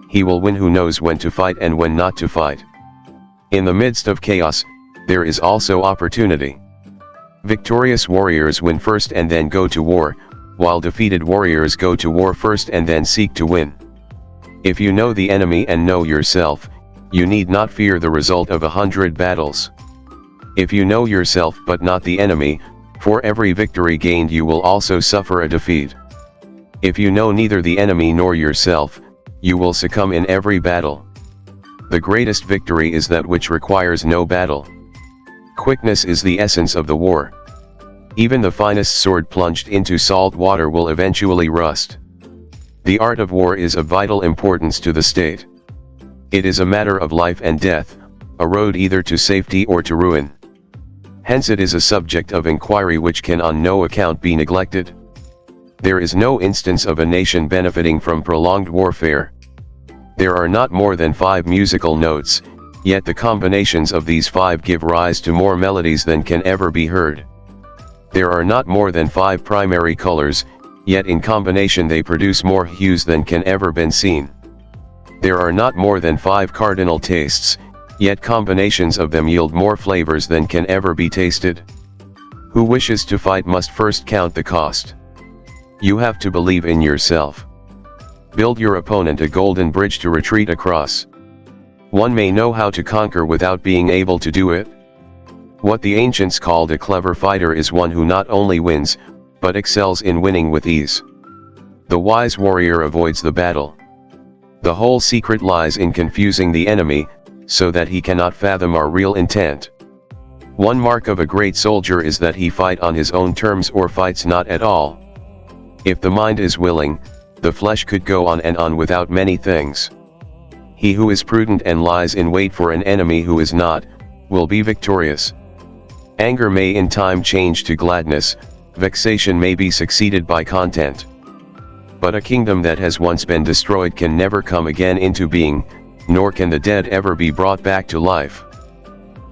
he will win who knows when to fight and when not to fight. In the midst of chaos, there is also opportunity. Victorious warriors win first and then go to war, while defeated warriors go to war first and then seek to win. If you know the enemy and know yourself, you need not fear the result of 100 battles. If you know yourself but not the enemy, for every victory gained you will also suffer a defeat. If you know neither the enemy nor yourself, you will succumb in every battle. The greatest victory is that which requires no battle. Quickness is the essence of the war. Even the finest sword plunged into salt water will eventually rust. The art of war is of vital importance to the state. It is a matter of life and death, a road either to safety or to ruin. Hence it is a subject of inquiry which can on no account be neglected. There is no instance of a nation benefiting from prolonged warfare. There are not more than 5 musical notes, yet the combinations of these 5 give rise to more melodies than can ever be heard. There are not more than 5 primary colors, yet in combination they produce more hues than can ever been seen. There are not more than 5 cardinal tastes, yet combinations of them yield more flavors than can ever be tasted. Who wishes to fight must first count the cost. You have to believe in yourself. Build your opponent a golden bridge to retreat across. One may know how to conquer without being able to do it. What the ancients called a clever fighter is one who not only wins, but excels in winning with ease. The wise warrior avoids the battle. The whole secret lies in confusing the enemy, so that he cannot fathom our real intent. One mark of a great soldier is that he fight on his own terms or fights not at all. If the mind is willing, the flesh could go on and on without many things. He who is prudent and lies in wait for an enemy who is not, will be victorious. Anger may in time change to gladness, vexation may be succeeded by content. But a kingdom that has once been destroyed can never come again into being, nor can the dead ever be brought back to life.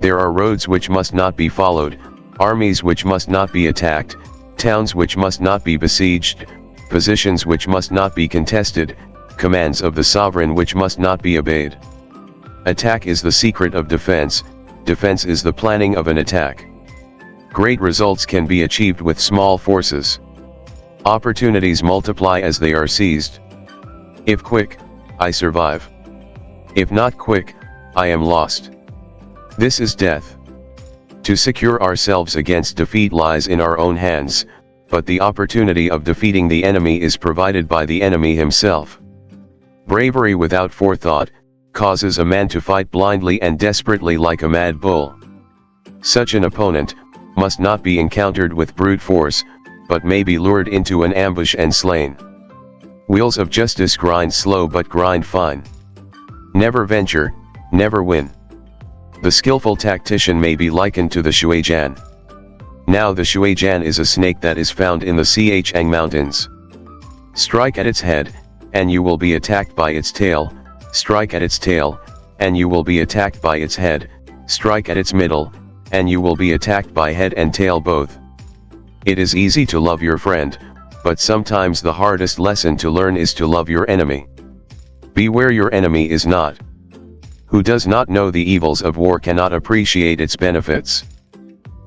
There are roads which must not be followed, armies which must not be attacked, towns which must not be besieged, positions which must not be contested, commands of the sovereign which must not be obeyed. Attack is the secret of defense, defense is the planning of an attack. Great results can be achieved with small forces. Opportunities multiply as they are seized. If quick, I survive. If not quick, I am lost. This is death. To secure ourselves against defeat lies in our own hands, but the opportunity of defeating the enemy is provided by the enemy himself. Bravery without forethought causes a man to fight blindly and desperately like a mad bull. Such an opponent must not be encountered with brute force, but may be lured into an ambush and slain. Wheels of justice grind slow but grind fine. Never venture, never win. The skillful tactician may be likened to the shuijian. Now the shuijian is a snake that is found in the Changqing mountains. Strike at its head, and you will be attacked by its tail, strike at its tail, and you will be attacked by its head, strike at its middle, and you will be attacked by head and tail both. It is easy to love your friend, but sometimes the hardest lesson to learn is to love your enemy. Beware your enemy is not. Who does not know the evils of war cannot appreciate its benefits.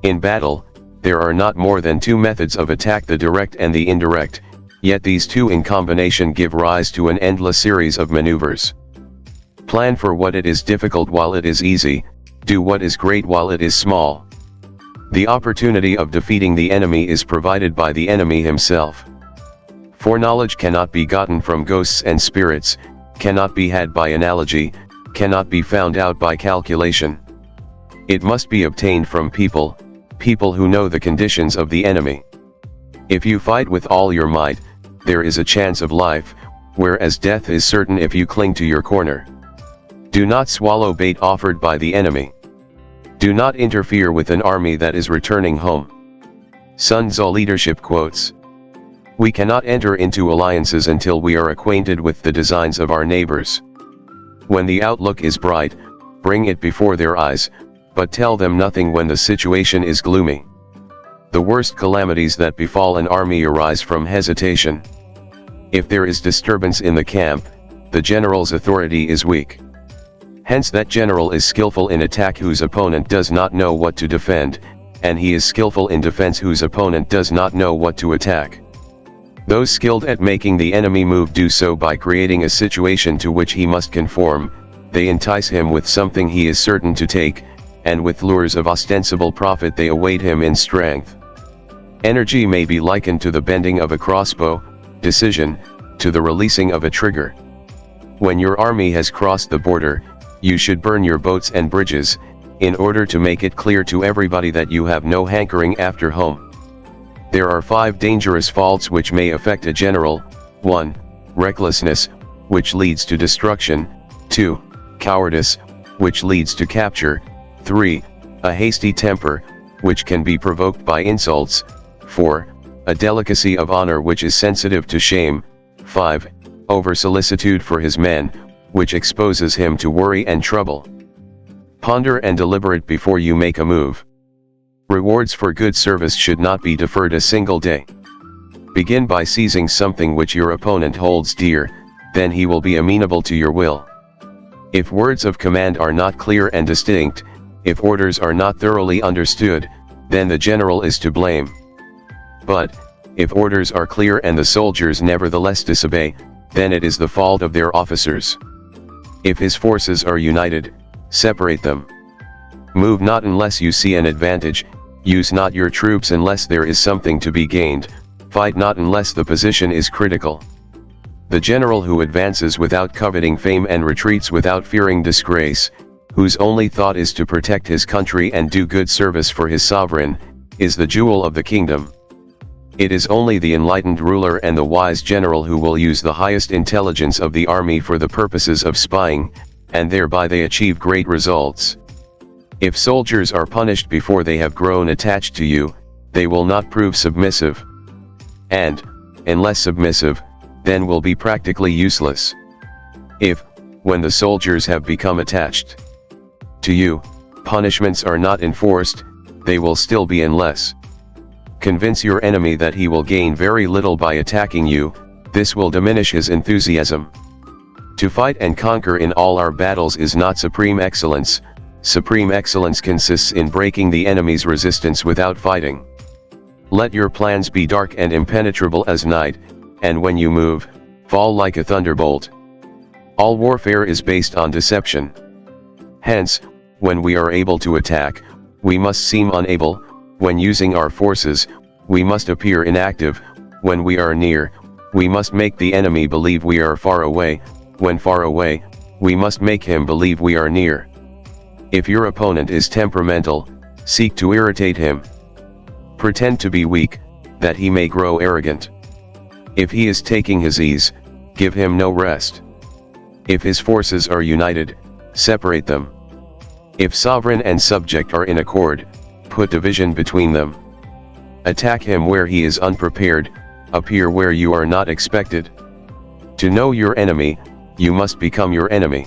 In battle, there are not more than 2 methods of attack, the direct and the indirect, yet these 2 in combination give rise to an endless series of maneuvers. Plan for what it is difficult while it is easy, do what is great while it is small. The opportunity of defeating the enemy is provided by the enemy himself. Foreknowledge cannot be gotten from ghosts and spirits, cannot be had by analogy, cannot be found out by calculation. It must be obtained from people who know the conditions of the enemy. If you fight with all your might, there is a chance of life, whereas death is certain if you cling to your corner. Do not swallow bait offered by the enemy. Do not interfere with an army that is returning home. Sun Tzu leadership quotes. We cannot enter into alliances until we are acquainted with the designs of our neighbors. When the outlook is bright, bring it before their eyes, but tell them nothing when the situation is gloomy. The worst calamities that befall an army arise from hesitation. If there is disturbance in the camp, the general's authority is weak. Hence that general is skillful in attack whose opponent does not know what to defend, and he is skillful in defense whose opponent does not know what to attack. Those skilled at making the enemy move do so by creating a situation to which he must conform. They entice him with something he is certain to take, and with lures of ostensible profit they await him in strength. Energy may be likened to the bending of a crossbow, decision, to the releasing of a trigger. When your army has crossed the border, you should burn your boats and bridges, in order to make it clear to everybody that you have no hankering after home. There are 5 dangerous faults which may affect a general. 1. Recklessness, which leads to destruction. 2. Cowardice, which leads to capture. 3. A hasty temper, which can be provoked by insults. 4. A delicacy of honor which is sensitive to shame. 5. Over-solicitude for his men, which exposes him to worry and trouble. Ponder and deliberate before you make a move. Rewards for good service should not be deferred a single day. Begin by seizing something which your opponent holds dear, then he will be amenable to your will. If words of command are not clear and distinct, if orders are not thoroughly understood, then the general is to blame. But, if orders are clear and the soldiers nevertheless disobey, then it is the fault of their officers. If his forces are united, separate them. Move not unless you see an advantage, use not your troops unless there is something to be gained, fight not unless the position is critical. The general who advances without coveting fame and retreats without fearing disgrace, whose only thought is to protect his country and do good service for his sovereign, is the jewel of the kingdom. It is only the enlightened ruler and the wise general who will use the highest intelligence of the army for the purposes of spying, and thereby they achieve great results. If soldiers are punished before they have grown attached to you, they will not prove submissive. And, unless submissive, then will be practically useless. If, when the soldiers have become attached to you, punishments are not enforced, they will still be unless. Convince your enemy that he will gain very little by attacking you, this will diminish his enthusiasm. To fight and conquer in all our battles is not supreme excellence. Supreme excellence consists in breaking the enemy's resistance without fighting. Let your plans be dark and impenetrable as night, and when you move, fall like a thunderbolt. All warfare is based on deception. Hence, when we are able to attack, we must seem unable. When using our forces, we must appear inactive. When we are near, we must make the enemy believe we are far away. When far away, we must make him believe we are near. If your opponent is temperamental, seek to irritate him. Pretend to be weak, that he may grow arrogant. If he is taking his ease, give him no rest. If his forces are united, separate them. If sovereign and subject are in accord, put division between them. Attack him where he is unprepared, appear where you are not expected. To know your enemy, you must become your enemy.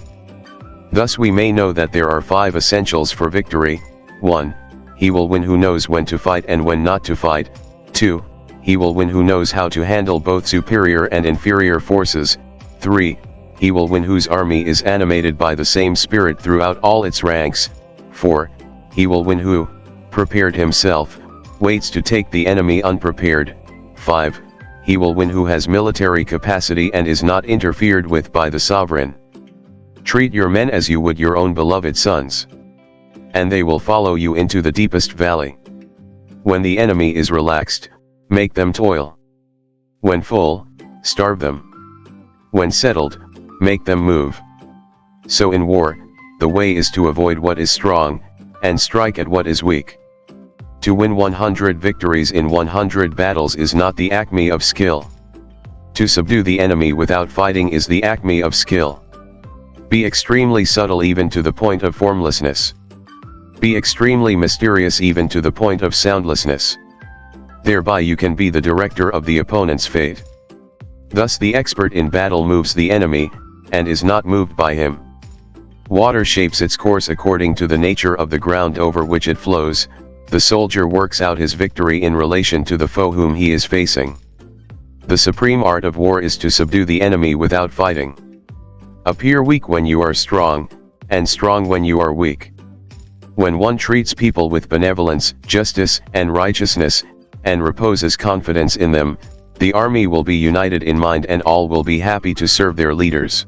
Thus we may know that there are 5 essentials for victory. 1. He will win who knows when to fight and when not to fight. 2. He will win who knows how to handle both superior and inferior forces. 3. He will win whose army is animated by the same spirit throughout all its ranks. 4. He will win who, prepared himself, waits to take the enemy unprepared. 5. He will win who has military capacity and is not interfered with by the sovereign. Treat your men as you would your own beloved sons, and they will follow you into the deepest valley. When the enemy is relaxed, make them toil. When full, starve them. When settled, make them move. So in war, the way is to avoid what is strong, and strike at what is weak. To win 100 victories in 100 battles is not the acme of skill. To subdue the enemy without fighting is the acme of skill. Be extremely subtle even to the point of formlessness. Be extremely mysterious even to the point of soundlessness. Thereby you can be the director of the opponent's fate. Thus the expert in battle moves the enemy, and is not moved by him. Water shapes its course according to the nature of the ground over which it flows. The soldier works out his victory in relation to the foe whom he is facing. The supreme art of war is to subdue the enemy without fighting. Appear weak when you are strong, and strong when you are weak. When one treats people with benevolence, justice, and righteousness, and reposes confidence in them, the army will be united in mind and all will be happy to serve their leaders.